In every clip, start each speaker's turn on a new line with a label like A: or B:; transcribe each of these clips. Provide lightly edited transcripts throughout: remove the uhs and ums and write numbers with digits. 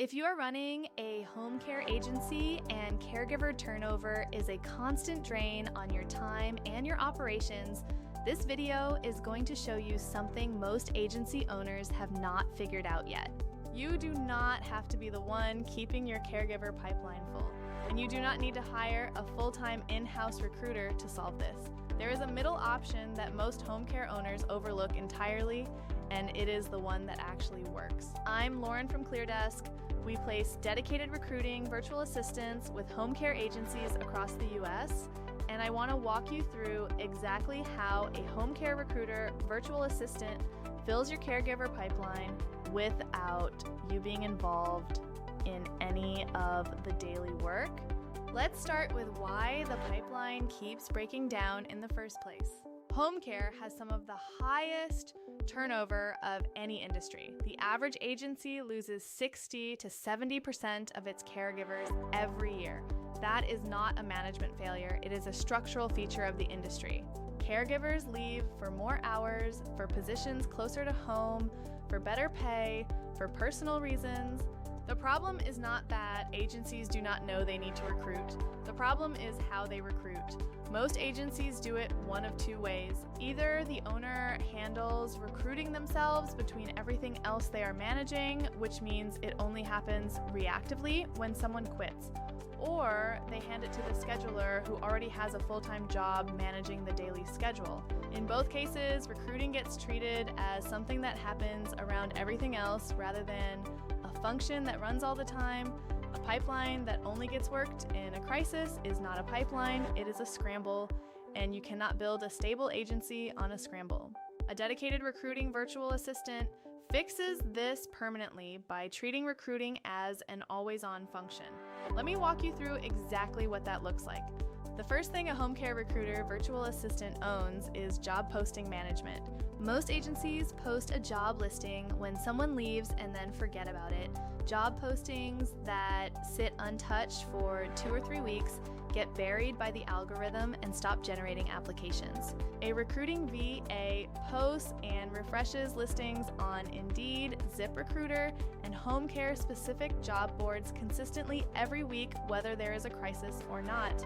A: If you are running a home care agency and caregiver turnover is a constant drain on your time and your operations, this video is going to show you something most agency owners have not figured out yet. You do not have to be the one keeping your caregiver pipeline full, and you do not need to hire a full-time in-house recruiter to solve this. There is a middle option that most home care owners overlook entirely, and it is the one that actually works. I'm Lauren from ClearDesk. We place dedicated recruiting virtual assistants with home care agencies across the US, and I want to walk you through exactly how a home care recruiter virtual assistant fills your caregiver pipeline without you being involved in any of the daily work. Let's start with why the pipeline keeps breaking down in the first place. Home care has some of the highest turnover of any industry. The average agency loses 60 to 70% of its caregivers every year. That is not a management failure, it is a structural feature of the industry. Caregivers leave for more hours, for positions closer to home, for better pay, for personal reasons. The problem is not that agencies do not know they need to recruit. The problem is how they recruit. Most agencies do it one of two ways. Either the owner handles recruiting themselves between everything else they are managing, which means it only happens reactively when someone quits, or they hand it to the scheduler who already has a full-time job managing the daily schedule. In both cases, recruiting gets treated as something that happens around everything else rather than a function that runs all the time. A pipeline that only gets worked in a crisis is not a pipeline, it is a scramble, and you cannot build a stable agency on a scramble. A dedicated recruiting virtual assistant fixes this permanently by treating recruiting as an always-on function. Let me walk you through exactly what that looks like. The first thing a home care recruiter virtual assistant owns is job posting management. Most agencies post a job listing when someone leaves and then forget about it. Job postings that sit untouched for 2 or 3 weeks get buried by the algorithm and stop generating applications. A recruiting VA posts and refreshes listings on Indeed, ZipRecruiter, and home care specific job boards consistently every week, whether there is a crisis or not.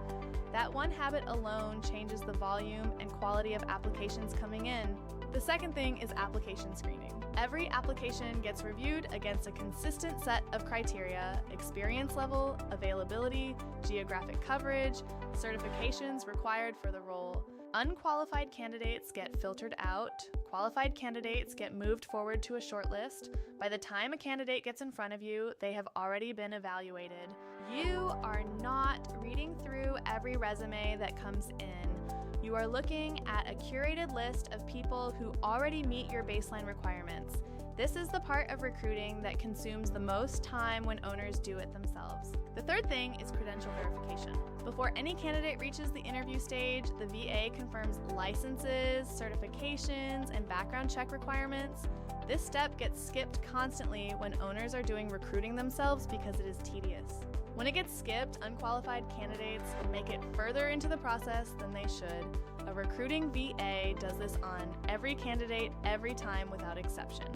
A: That one habit alone changes the volume and quality of applications coming in. The second thing is application screening. Every application gets reviewed against a consistent set of criteria: experience level, availability, geographic coverage, certifications required for the role. Unqualified candidates get filtered out. Qualified candidates get moved forward to a shortlist. By the time a candidate gets in front of you, they have already been evaluated. You are not reading through every resume that comes in. You are looking at a curated list of people who already meet your baseline requirements. This is the part of recruiting that consumes the most time when owners do it themselves. The third thing is credential verification. Before any candidate reaches the interview stage, the VA confirms licenses, certifications, and background check requirements. This step gets skipped constantly when owners are doing recruiting themselves because it is tedious. When it gets skipped, unqualified candidates make it further into the process than they should. A recruiting VA does this on every candidate every time without exception.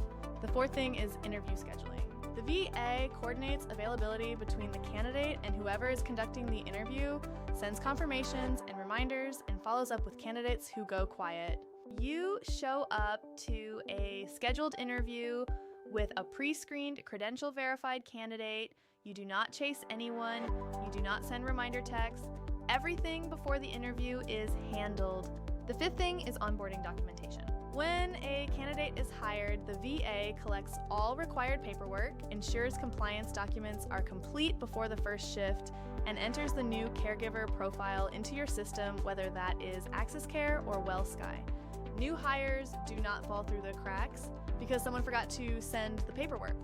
A: The fourth thing is interview scheduling. The VA coordinates availability between the candidate and whoever is conducting the interview, sends confirmations and reminders, and follows up with candidates who go quiet. You show up to a scheduled interview with a pre-screened, credential-verified candidate. You do not chase anyone. You do not send reminder texts. Everything before the interview is handled. The fifth thing is onboarding documentation. When a candidate is hired, the VA collects all required paperwork, ensures compliance documents are complete before the first shift, and enters the new caregiver profile into your system, whether that is AxisCare or WellSky. New hires do not fall through the cracks because someone forgot to send the paperwork.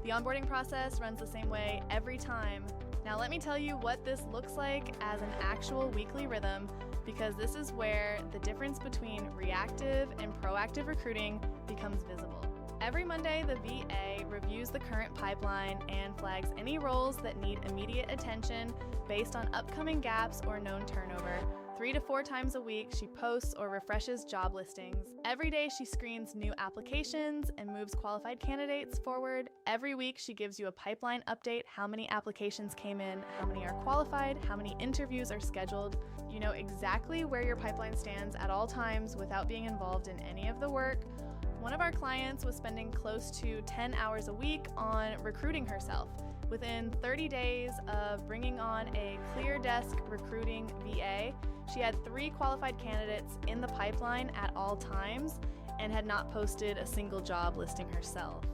A: The onboarding process runs the same way every time. Now let me tell you what this looks like as an actual weekly rhythm, because this is where the difference between reactive and proactive recruiting becomes visible. Every Monday, the VA reviews the current pipeline and flags any roles that need immediate attention based on upcoming gaps or known turnover. 3 to 4 times a week, she posts or refreshes job listings. Every day, she screens new applications and moves qualified candidates forward. Every week, she gives you a pipeline update, how many applications came in, how many are qualified, how many interviews are scheduled. You know exactly where your pipeline stands at all times without being involved in any of the work. One of our clients was spending close to 10 hours a week on recruiting herself. Within 30 days of bringing on a ClearDesk recruiting VA, she had 3 qualified candidates in the pipeline at all times and had not posted a single job listing herself.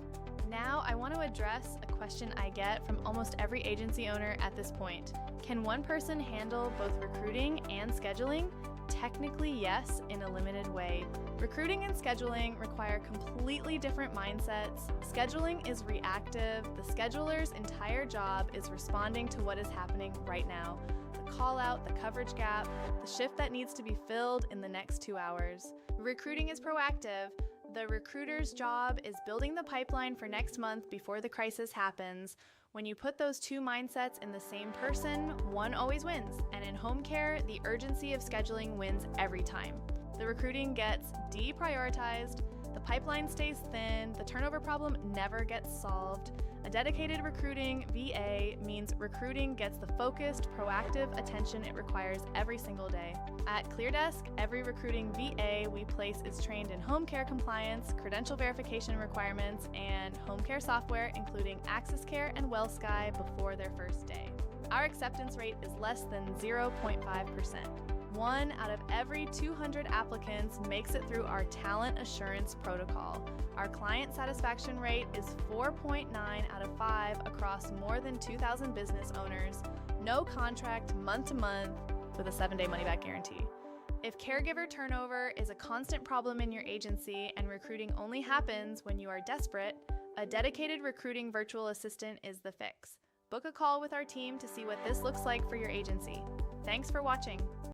A: Now, I want to address a question I get from almost every agency owner at this point. Can one person handle both recruiting and scheduling? Technically, yes, in a limited way. Recruiting and scheduling require completely different mindsets. Scheduling is reactive. The scheduler's entire job is responding to what is happening right now. The call out, the coverage gap, the shift that needs to be filled in the next 2 hours. Recruiting is proactive. The recruiter's job is building the pipeline for next month before the crisis happens. When you put those 2 mindsets in the same person, one always wins. And in home care, the urgency of scheduling wins every time. The recruiting gets deprioritized, the pipeline stays thin, the turnover problem never gets solved. A dedicated recruiting VA means recruiting gets the focused, proactive attention it requires every single day. At ClearDesk, every recruiting VA we place is trained in home care compliance, credential verification requirements, and home care software, including AxisCare and WellSky, before their first day. Our acceptance rate is less than 0.5%. 1 out of every 200 applicants makes it through our talent assurance protocol. Our client satisfaction rate is 4.9 out of 5 across more than 2,000 business owners. No contract month to month with a 7-day money-back guarantee. If caregiver turnover is a constant problem in your agency and recruiting only happens when you are desperate, a dedicated recruiting virtual assistant is the fix. Book a call with our team to see what this looks like for your agency. Thanks for watching.